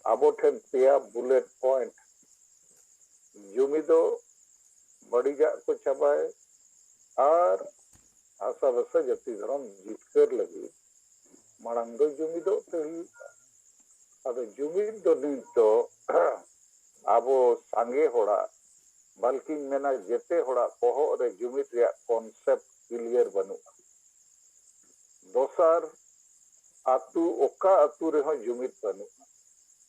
आबो ठेन पेया bullet point जुमिदो बड़ीजा को चाबाए और आशा बसा जाति धर्म जितकर लगी मांग दो जुमिदो तो जुमिद दो नीत तो आबो सांगे होड़ा बल्कि मेना जेते होड़ा पोहो रे जुमिद रे कॉन्सेप्ट क्लियर बनु दोसर आतु ओका आतु रे हो जुमिद बनु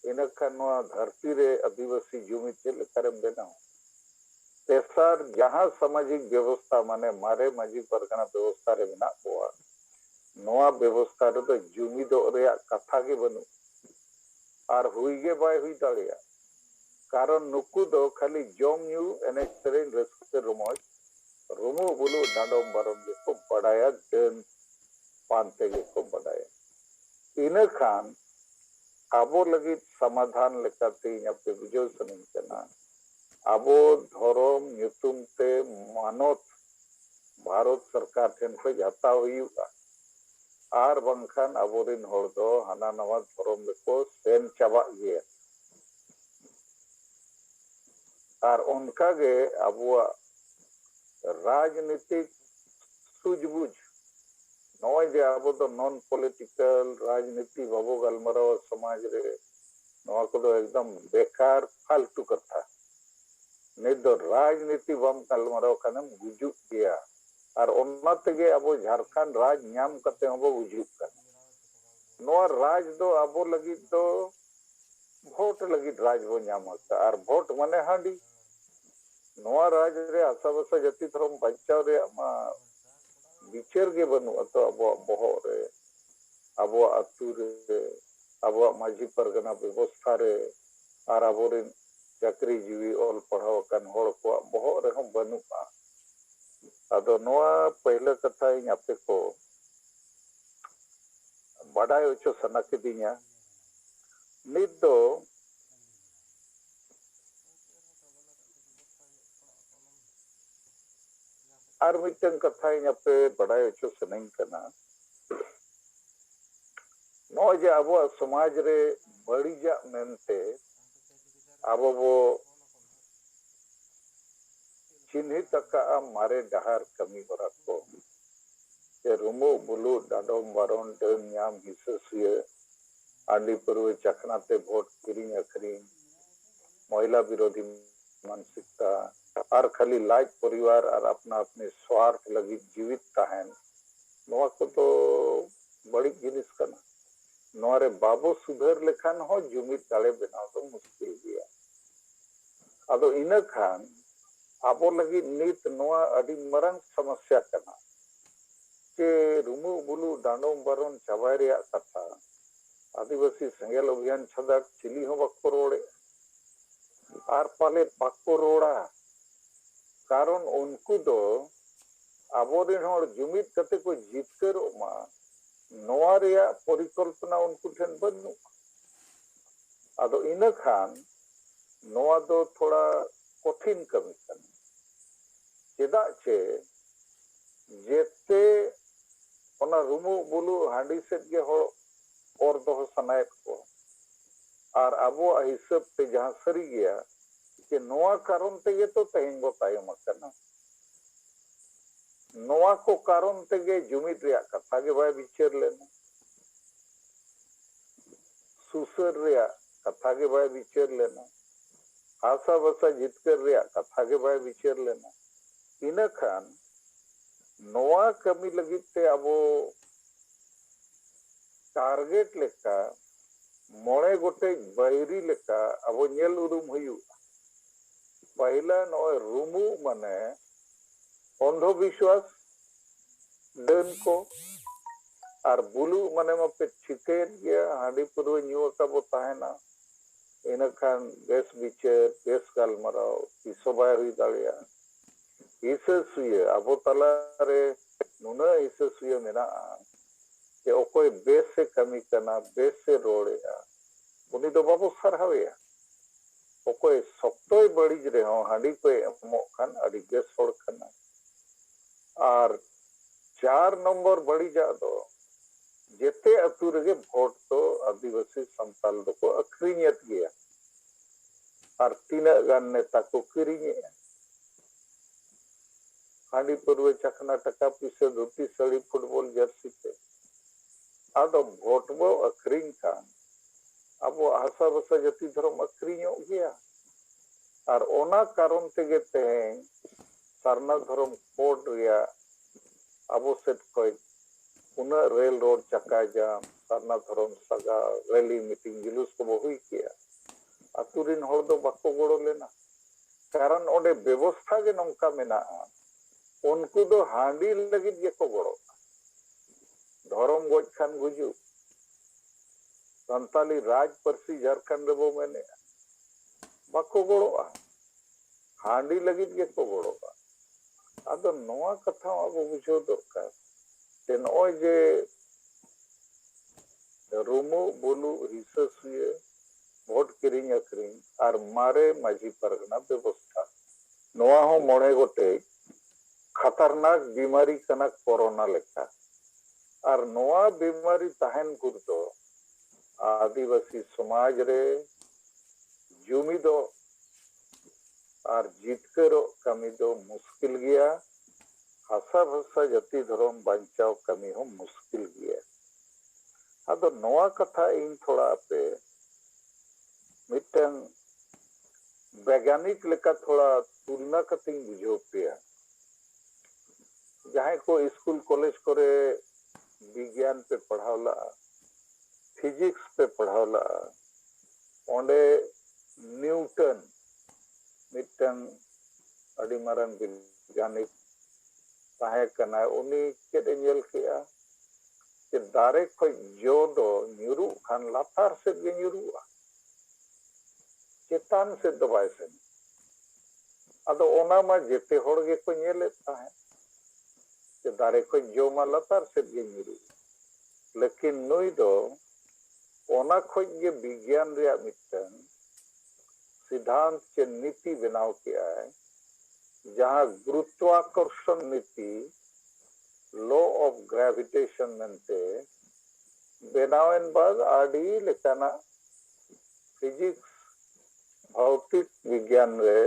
इनखान धरती रे आदिवासी जुमिद चेल लेकारेम बेनाओ तेसर जहां सामाजिक व्यवस्था माने मारे माजी परगना व्यवस्था रे मेना कोआ नोआ व्यवस्था रे तो जुमिदो रे कथा के बनु और हुईगे बाय हुई दाड़िया कारण नुकु दो खाली जम न्यू एने सेरेन रस्के रोमोज रुमु बुलु डांडोम बारोम के को बड़ाया देन पांते के को बड़ाया इने खान आबो लगी समाधान लेकाते यहाँ बुझो सनिंग कना आबो धर्म नुतुम ते मानत भारत सरकार ठेन पे जाता हुईगा आर बंखान आबोरिन होड़ दो हाना नवा धर्म लेको सेन चाबा गया और उनका गे आबुआ राजनीतिक सूझबूझ नॉय जे आबो तो नॉन पॉलिटिकल राजनीति बाबू गलमराव समाज रे नवा को तो एकदम बेकार फालतू कथा नहीं तो राजनीति बम गलमराव कनम गुजुक गया और उन्ना तेगे आबो झारखंड राज न्याम करते हबो गुजुक कर नवा राज दो आबो लगी तो भोट लगी राज बो न्याम होता और भोट माने हांडी नवा राज रे आशा बसा जाति धर्म बचाव रे विचार के बनु तो अब बहो रे अब अतु रे अब माझी परगना व्यवस्था रे और अब चाकरी जीवी ऑल पढ़ाव कन होड़ को बहो रे हम बनु अदो नवा पहले कथा इन आपे को बड़ाई ओचो सना के दिया नित दो और मिटन कथा इन आपे बड़ाई ओचो सनिंग कना नो जे आबो समाज रे बड़ीजा मेनते आबो वो चिन्हित का मारे डहार कमी बरा को के रुमु बुलु डाडोम बारोन डेम न्याम हिससिए आंडी परवे चखनाते वोट किरिंग अखरिंग महिला विरोधी मानसिकता और खाली लाइक परिवार और अपना अपने स्वार्थ लगी जीवित तहन नोआ को तो बड़ी जिनिस कना नोआ रे बाबो सुधर लेखान हो जुमिद दाले बनाव तो मुश्किल गया अदो इना खान आबो लगी नीत नोआ अडी मरंग समस्या कना के रुमु बुलु डांडोम बारोन चाबाय रे कथा आदिवासी सेंगेल अभियान छदा चिली हो बक्को रोड़े आर पाले बक्को रोड़ा कारण उनको दो आबोरिन होड़ जुमिद कते को जितकर मा नोआ रेया परिकल्पना उनको ठेन बनु अदो इना खान नोआ दो थोड़ा कठिन कमी कन चेदा चे जेते ओना रुमु बुलु हांडी सेट के हो और दो सनायत को और अबो हिसाब ते जहां सरी गया कि नोआ कारण ते तो तेंगो तायम करना नोआ को कारण ते जुमिद रे कथा के बाय विचार लेना सुसर रे कथा के बाय विचार लेना आशा बसा जितकर रे कथा के बाय विचार लेना इना खान नोआ कमी लगी ते अबो टारगेट लेका मोड़े गोटे बैरी लेका अबो नेल उरुम हुयु पहला नोए रुमु माने अंधविश्वास डन को और बुलु माने मपे छितेन गया हांडी पुरवे न्यू का बो ताहेना इना खान बेस विचार बेस गालमराव इसोबाय हुई दाड़िया इसे सुये अबो तला रे नुना इसे सुये मेना के ओकोय बेस से कमी करना बेस से रोड़ेया उनी तो बाबू सरहावेया ओकोय सप्तोय बड़ी रे हो हांडी पे मो खान अडी बेस होड़ करना और 4 नंबर बड़ी जा दो जेते अतु रे वोट तो आदिवासी संताल को अखरीयत गया और तीना गान नेता को किरिंगे हांडी परवे चखना टका पीछे धोती साड़ी फुटबॉल जर्सी पे आदो भोट बो अखरीन कान अब आशा बसा जति धर्म अखरीयो गया और ओना कारण तेगे तेहें सारना धर्म कोड रिया अब सेट कोई उना रेल रोड चक्का जाम सारना धर्म सगा रैली मीटिंग जुलूस को हुई किया अतुरिन होड़ दो बाको गोड़ो लेना कारण ओडे व्यवस्था के नौका मेना उनको दो हांडी लगी ये को गोड़ो धर्म गोज खान गुजू संताली राज परसी झारखंड बो मैंने बाको गोड़ो हांडी लगी ये को गोड़ो आदो नोआ कथा अब बुझो दरकार ते नोय जे रुमु बुलु हिससुए भोट किरिंग अखरिंग और मारे माझी परगना व्यवस्था नोआ हो मोड़े गोटे खतरनाक बीमारी कना कोरोना लेखा और नोआ बीमारी तहन गुरदो आदिवासी समाज रे जुमिदो और जितकरो कमी दो मुश्किल गया हसा भसा जति धर्म बचाव कमी हो मुश्किल गया अदो नोआ कथा इन थोड़ा पे मिटन वैज्ञानिक लेका थोड़ा तुलना कतिंग बुझो पे जहाँ को स्कूल कॉलेज करे विज्ञान पे पढ़ावला फिजिक्स पे पढ़ावला ओंडे न्यूटन मिटन अड़ी मारन वैज्ञानिक ताहे कना उनी केदे नेल केया कि दारे खो जो दो न्यूरु खान लातार से गे न्यूरुआ चेतान से दबाय से अदो ओना मा जेते होड़ गे को नेले ताहे कि दारे खो जो मा लातार से गे न्यूरु लेकिन नुई दो ओना खो गे विज्ञान रे मिटन सिद्धांत के नीति बनाव किया है जहाँ गुरुत्वाकर्षण नीति लॉ ऑफ ग्रेविटेशन मनते बनावन बाद आडी लेकाना फिजिक्स भौतिक विज्ञान रे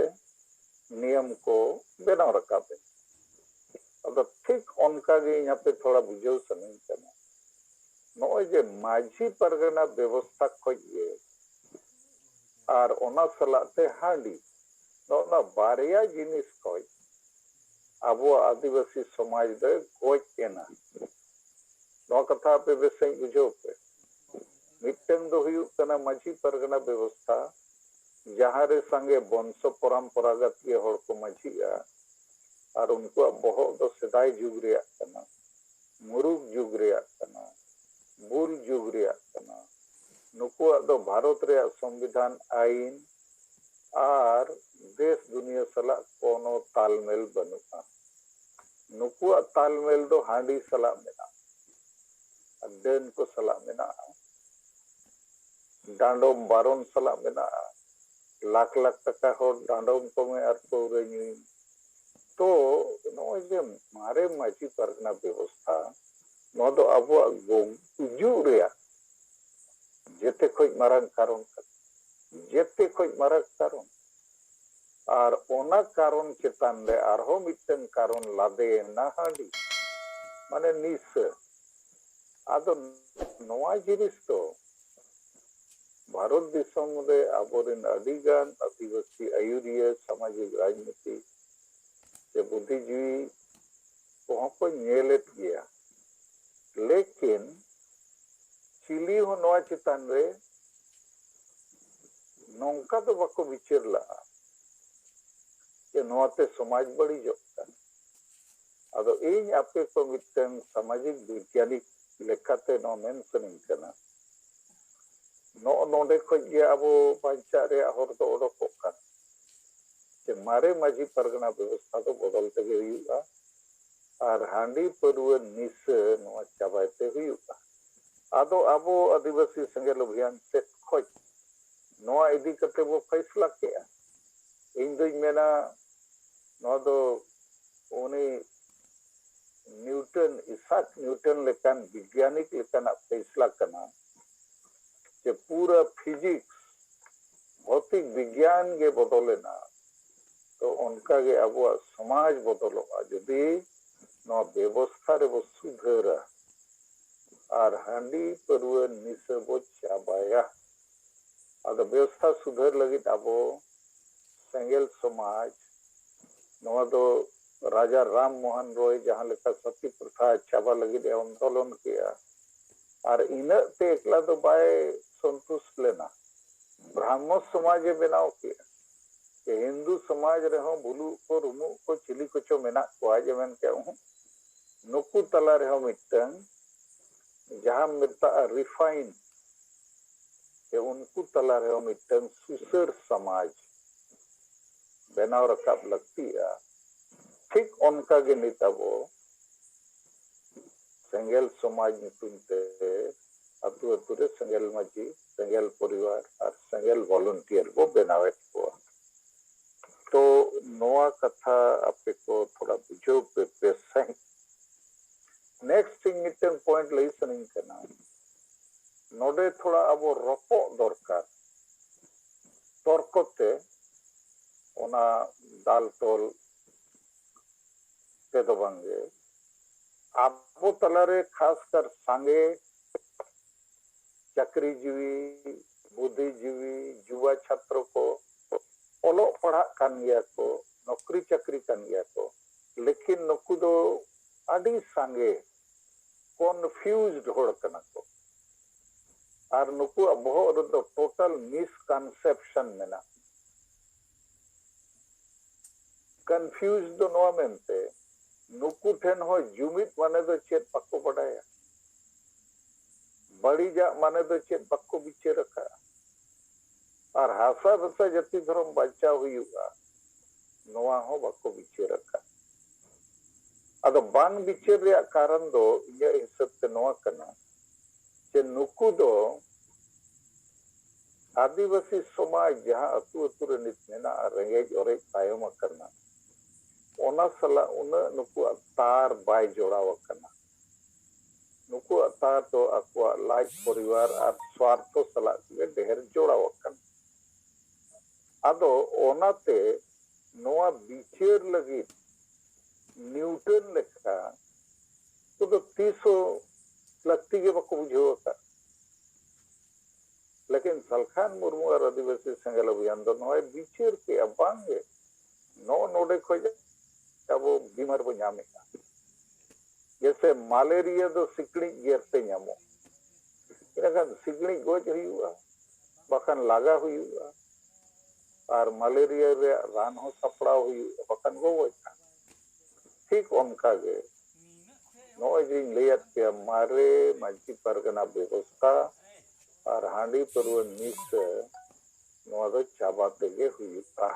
नियम को बनाव रखाबे अब ठीक उनका गे यहाँ पे थोड़ा बुझाव सनई कना नोय जे माझी परगना व्यवस्था खोजे और ओना सलाते हांडी नोना बारिया जिनिस खोज अबो आदिवासी समाज दे गोज केना नो कथा पे बेसई बुझो पे मिटन दो हुयु कना माझी परगना व्यवस्था जहाँ रे संगे वंश परंपरागत के होड़ को माझिया और उनको बहुत दो सदाई जुग रे कना मुरुग जुग रे कना बुल जुग रे कना नुकुआ दो भारत रे संविधान आईन और देश दुनिया सला कोनो तालमेल बनुआ नुकुआ तालमेल दो हांडी सला मेना अध्ययन को सला मेना डांडोम बारोन सला मेना लाख लाख टका हो डांडोम को में अर्थ रही तो नो जे मारे माझी परगना व्यवस्था नो दो अब गुजू रे जेते खोज मारंग कारण जेते खोज मारक कारण और ओना कारण चेतान रे आरहो मिटन कारण लादे ना हांडी माने निस आदो नोआ जिनिस तो भारत दिसम रे आबोरिन अडिगान आदिवासी आयुरिया सामाजिक राजनीति के बुद्धिजीवी को नेलेत गया लेकिन चिली हो नोआ चेतान रे नौका तो बाको विचार ला कि नोआते समाज बड़ी जोता अदो इन आपे को मिटन सामाजिक वैज्ञानिक लेखाते नो मेंशनिंग कना नो नोडे खोज अबो बांचा रे हर तो ओडको कान कि मारे माझी परगना व्यवस्था तो बदलते गे हुआ और हांडी परवे निस नोआ चाबाते हुआ आदो अबो आदिवासी संगेल अभियान से खोज नोआ इदी कते वो फैसला किया इन दुई मेना नो दो उनी न्यूटन इसाक न्यूटन लेकान वैज्ञानिक लेकान फैसला कना जे पूरा फिजिक्स भौतिक विज्ञान के बदलेना तो उनका गे अब समाज बदलोगा जदि नवा व्यवस्था रे बो सुधरा और हांडी परवा निशा बो चाबाया अद व्यवस्था सुधर लगित अब सेंगेल समाज नवा दो राजा राम मोहन रॉय जहां लेका सती प्रथा चाबा लगित आंदोलन किया और इन ते एकला तो बाय संतुष्ट लेना ब्राह्मण समाज बनाव किया कि हिंदू समाज रहो बुलू को रुमु को चिली को चो मेना को जेमन के नुकु तला रहो मिटन जहां मिलता रिफाइन के उनको तला रहो मिटन सुसर समाज बनाव रकाब लगती है ठीक उनका के नेता वो सेंगेल समाज नितुनते अतु अतु रे सेंगेल माजी सेंगेल परिवार और सेंगेल वॉलंटियर वो बनावे को तो नोआ कथा आपे को थोड़ा बुझो पे सही नेक्स्ट थिंग मिटन पॉइंट लई सनिंग कना नोडे थोड़ा अब रपो दरकार तर्कते ओना दाल तोल ते तो बांगे आपो तलारे खासकर सांगे चाकरीजीवी बुद्धिजीवी युवा छात्र को ओलो पढ़ा कान गया को नौकरी चाकरी कान गया को लेकिन नुकु दो आदि सांगे कन्फ्यूज्ड होड़ कना को और नुकु बहुत दो टोटल मिसकंसेप्शन मेना कंफ्यूज दो नोआ मेनते नुकु ठेन हो जुमित माने दो चेत पक्को पढ़ाया बड़ी जा माने दो चेत पक्को बिचे रखा और हासा भसा जति धर्म बच्चा हुआ नोआ हो पक्को बिचे रखा अदो बांग बिचे रे कारण दो ये हिसाब ते नोआ कना जे नुकु दो आदिवासी समाज जहां अतु अतु रे नित मेना रेंगेज ओरे तायम करना ओना सला उन नुकु तार बाय जोड़ाव कना नुकु तार तो अक्वा लाइफ परिवार और स्वार्थ सला के ढेर जोड़ाव कना अदो ओनाते नोआ बिचेर लगी न्यूटन लेखा तो तीसो लगती के बको बुझो का लेकिन सलखान मुर्मू और आदिवासी सेंगेल अभियान दो नोए बिचेर के अबांगे नो नोडे खोज अब बीमार बो नामेगा जैसे मलेरिया दो सिकड़ी गेरते नामो इनखान सिकड़ी गोज हुआ बखान लागा हुआ और मलेरिया रे रान हो सपड़ा हुआ बखान गोज ठीक उनका गे नोए जिन लेयत के मारे माजी परगना व्यवस्था और हांडी परव निस नोआ दो चाबाते गे हुआ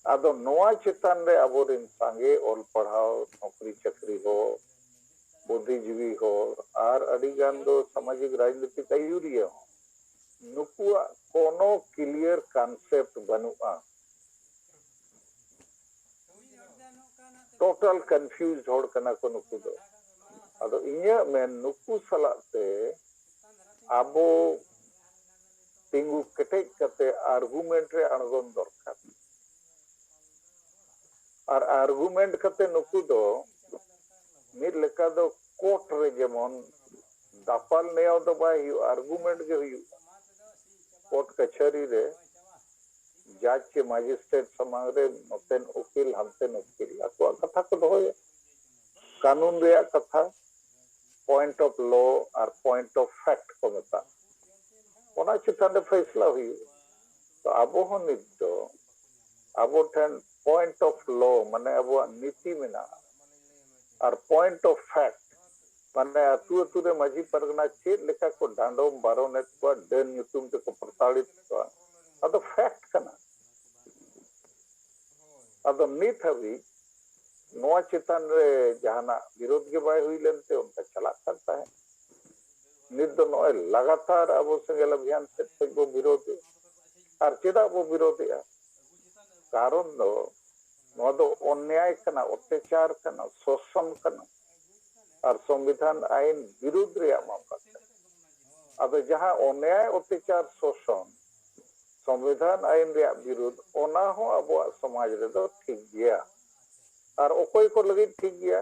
आदो नोआ चितान रे अबोरिन सांगे ओल पढ़ाओ नौकरी चाकरी हो बुद्धिजीवी हो और अडिगान दो सामाजिक राजनीतिक आयुरिया हो नुकुआ कोनो क्लियर कॉन्सेप्ट बनुआ टोटल कंफ्यूज होड़ कना को नुकु दो अदो इन्या में नुकु सलाते आबो तिंगु केटेज कते आर्गुमेंट रे अणगोन दरकार और आर्गुमेंट कते नुकु दो मिर लेका दो कोर्ट रे जेमन दापाल नेओ दो बाय हु आर्गुमेंट के हु कोर्ट कचहरी रे जज के मजिस्ट्रेट समांग रे नतेन उकिल हमतेन उकिल अको कथा को दोय कानून रे कथा पॉइंट ऑफ लॉ और पॉइंट ऑफ फैक्ट को मता ओना चितान फैसला हुई तो आबो हो नित दो आबो ठन पॉइंट ऑफ लॉ माने अब नीति में ना और पॉइंट ऑफ फैक्ट माने अतु अतु रे माजी परगना चेत लेखा को डांडो बारो ने को डेन ᱧᱩᱛᱩᱢ ते को प्रताड़ित को अदो फैक्ट कना अदो नित हबी नोआ चितान रे जहाना विरोध के बाय हुई लेनते उनका चला करता है नित दो नोए लगातार अब सेंगेल अभियान से वो विरोध और चेदा वो विरोध है कारण दो नोआ दो अन्याय कना अत्याचार कना शोषण कना और संविधान आईन विरुद्ध रे मामला ᱟᱫᱚ ᱡᱟᱦᱟᱸ ᱚᱱᱮᱭᱟᱭ ᱚᱛᱛᱟᱪᱟᱨ ᱥᱳᱥᱚᱱ संविधान आईन विरुद्ध ओना हो अब समाज रे ठीक गया और ओकोय को लगी ठीक गया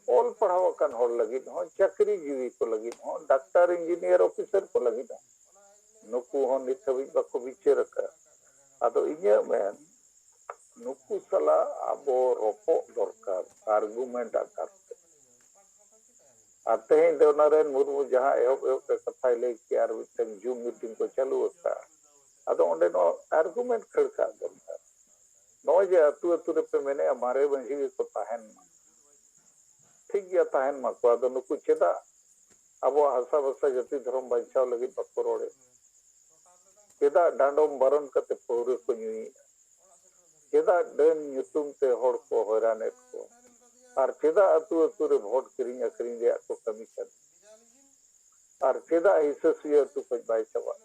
ऑल पढ़ाव कान होड़ लगी हो चाकरी जीवी को लगी हो डॉक्टर इंजीनियर ऑफिसर को लगी हो नुकु हो नित हबी बाको विचार का आदो इन्या मेन नुकु सला आबो रोपो दरकार आर्गुमेंट आकार आते हैं देवनारायण मुर्मू जहां एहब एहब के कथा ले कि आर मिटन जूम मीटिंग को चालू होता आदो ओंडे नो आर्गुमेंट खड़का दरकार नो जे अतु अतु रे पे मेने मारे बंजी को ताहन ठीक गया ताहन मा को आदो नुकु चेदा आबो हासा बसा जाति धर्म बचाव लगी बको रोड़े चेदा डांडोम बारन कते पौरे को न्यूई चेदा डन ᱧᱩᱛᱩᱢ ते होड़ को हैराने को और चेदा अतु अतु रे वोट किरिंग अकरिंग रे को कमी कर और चेदा हिस्सा अतु को बाय चबा